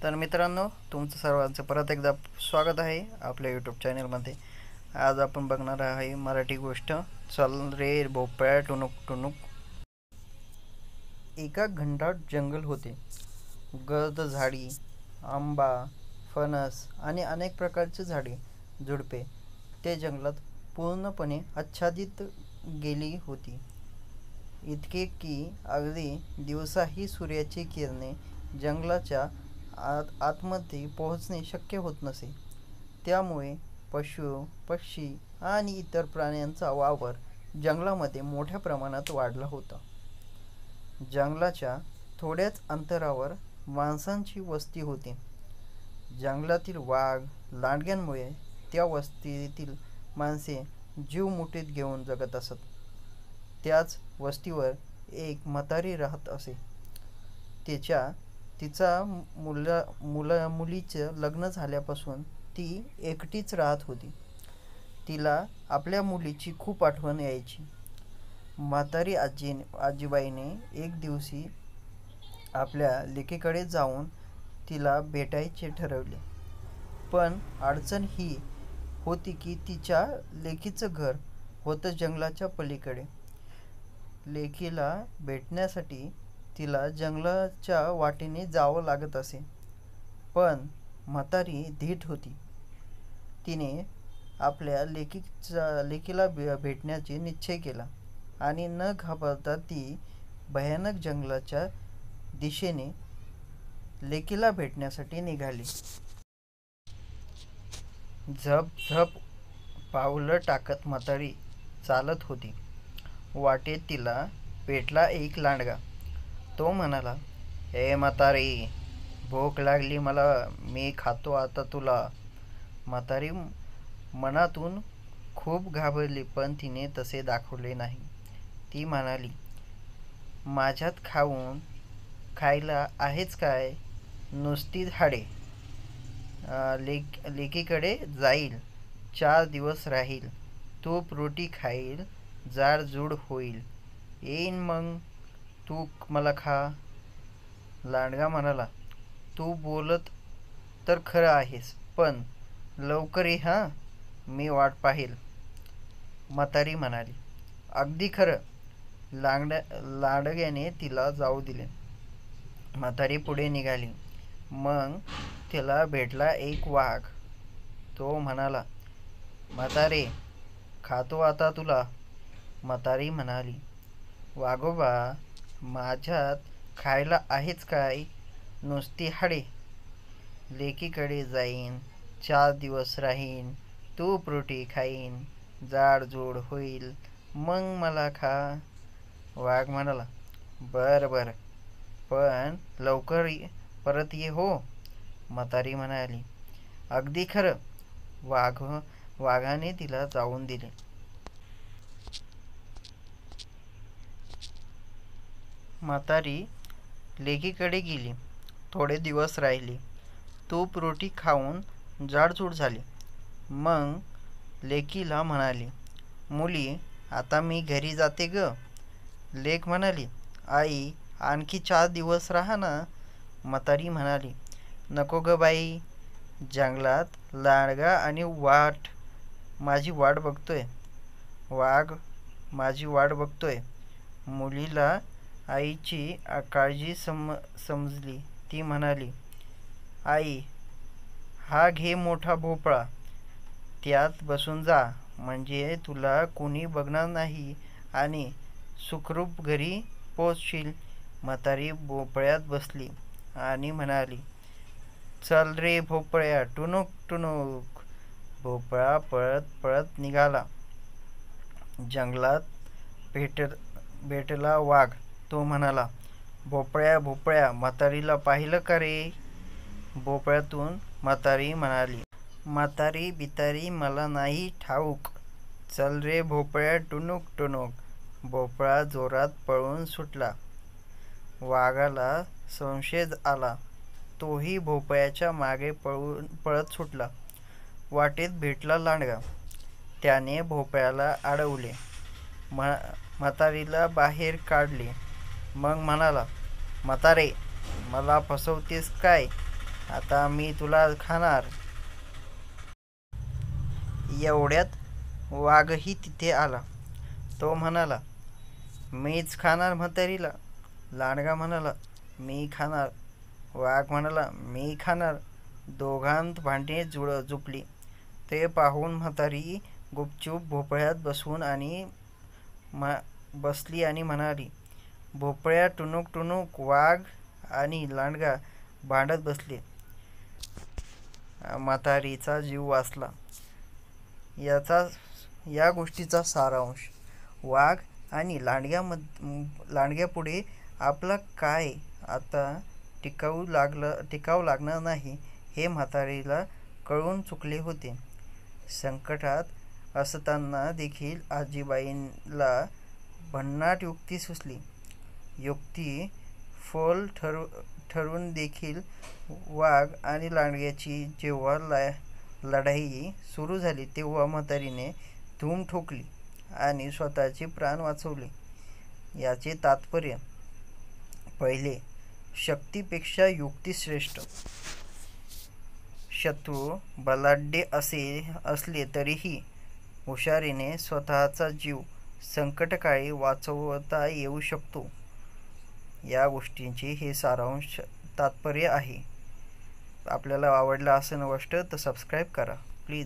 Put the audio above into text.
तर मित्रांनो, तुमचं सर्वांचं परत एकदा स्वागत आहे आपल्या यूट्यूब चॅनलमध्ये. आज आपण बघणार आहे मराठी गोष्ट, चल रे भोपळ्या टुणूक टुणूक. एका घनदाट जंगल होते. गर्द झाडी, आंबा, फणस आणि अनेक प्रकारची झाडे झुडपे ते जंगलात पूर्णपणे आच्छादित गेली होती. इतके की अगदी दिवसाही सूर्याची किरणे जंगलाच्या आतमध्ये पोहोचणे शक्य होत नसे. त्यामुळे पशु, पक्षी आणि इतर प्राण्यांचा वावर जंगलामध्ये मोठ्या प्रमाणात वाढला होता. जंगलाच्या थोड्याच अंतरावर माणसांची वस्ती होती. जंगलातील वाघ, लांडग्यांमुळे त्या वस्तीतील माणसे जीव मुठीत घेऊन जगत असत. त्याच वस्तीवर एक म्हातारी राहत असे. तिचा मुलीचं लग्न झाल्यापासून ती एकटीच राहत होती. तिला आपल्या मुलीची खूप आठवण यायची. म्हातारी आजीबाईने एक दिवशी आपल्या लेकीकडे जाऊन तिला भेटायचे ठरवले. पण अडचण ही होती की तिच्या लेकीचं घर होतं जंगलाच्या पलीकडे. लेकीला भेटण्यासाठी तिला जंगलाच्या वाटेने जावं लागत असे. पण म्हातारी धीट होती. तिने आपल्या लेकीला भेटण्याचा निश्चय केला आणि न घाबरता ती भयानक जंगलाच्या दिशेने लेकीला भेटण्यासाठी निघाली. झप झप पावलं टाकत म्हातारी चालत होती. वाटेत तिला भेटला एक लांडगा. तो म्हणाला, "हे म्हातारी, भूक लागली मला, मी खातो आता तुला." म्हातारी मनातून खूप घाबरली, पण तिने तसे दाखवले नाही. ती म्हणाली, "माझ्यात खायला आहेच काय? नुसती हाडे. लेकीकडे जाईल, 4 दिवस राहील, तूप रोटी खाईल, जाडजूड होईल, येईन मग तू मला खा." लांडगा म्हणाला, "तू बोलत तर खरं आहेस, पण लवकर ये हां, मी वाट पाहील." म्हातारी म्हणाली, "अगदी खरं." लांडग्याने तिला जाऊ दिले. म्हातारी पुढे निघाली. मग तिला भेटला एक वाघ. तो म्हणाला, "म्हातारे, खातो आता तुला." म्हातारी म्हणाली, "वाघोबा, माझ्यात खायला आहेच काय? नुसती हाडे. लेकीकडे जाईन, 4 दिवस राहीन, तूप रोटी खाईन, जाडजूड होईल, मग मला खा." वाघ म्हणाला, "बरं बरं, पण लवकर परत ये हो." म्हातारी म्हणाली, "अगदी खरं." वाघाने तिला जाऊन दिले. म्हातारी लेकीकडे गेली. थोडे दिवस राहिली. तूप रोटी खाऊन जाडजूड झाली. मग लेकीला म्हणाली, "मुली, आता मी घरी जाते ग." लेक म्हणाली, "आई, आणखी 4 दिवस राहा ना." म्हातारी म्हणाली, "नको ग बाई, जंगलात लांडगा आणि माझी वाट बघतोय. वाघ माझी वाट बघतोय." मुलीला आईची काळजी समजली. ती म्हणाली, "आई, हा घे मोठा भोपळा, त्यात बसून जा, म्हणजे तुला कोणी बघणार नाही आणि सुखरूप घरी पोहोचशील." म्हातारी भोपळ्यात बसली आणि म्हणाली, "चल रे भोपळ्या, टुणूक टुणूक." भोपळा पळत पळत निघाला. जंगलात भेटला वाघ. तो म्हणाला, "भोपळ्या भोपळ्या, म्हातारीला पाहिलं का रे?" भोपळ्यातून म्हातारी म्हणाली, "म्हातारी बितारी मला नाही ठाऊक, चल रे भोपळ्या, टुणूक टुणूक." भोपळा जोरात पळून सुटला. वाघाला संशय आला. तोही भोपळ्याच्या मागे पळत सुटला. वाटेत भेटला लांडगा. त्याने भोपळ्याला अडवले. म्हातारीला बाहेर काढले. मग म्हणाला, "म्हातारे, मला फसवतेस काय? आता मी तुला खाणार. एवढ्यात वाघही तिथे आला. तो म्हणाला, मीच खाणार म्हातारीला. लांडगा म्हणाला, मी खाणार. वाघ म्हणाला, मी खाणार. दोघांत भांडणे जुंपली. ते पाहून म्हातारी गुपचूप भोपळ्यात बसली आणि म्हणाली, भोपळ्या टुणूक टुणूक. वाघ आणि लांडगा भांडत बसले. म्हातारीचा जीव वाचला. या गोष्टीचा सारांश, वाघ आणि लांडग्यापुढे आपला काय आता टिकाऊ लागणार नाही हे म्हातारीला कळून चुकले होते. संकटात असताना देखील आजीबाईला भन्नाट युक्ती सुचली. युक्ती फोल ठरून देखील वाघ आणि लांडग्याची जेव्हा लढाई सुरू झाली तेव्हा म्हातारीने धूम ठोकली आणि स्वतःचे प्राण वाचवले. याचे तात्पर्य, पहिले, शक्तीपेक्षा युक्ती श्रेष्ठ. शत्रू बलाढ्य असले तरीही हुशारीने स्वतःचा जीव संकटकाळी वाचवता येऊ शकतो. या गोष्टींचे हे सारांश तात्पर्य आहे. आपल्याला आवडलं असेल गोष्ट तर सबस्क्राईब करा प्लीज.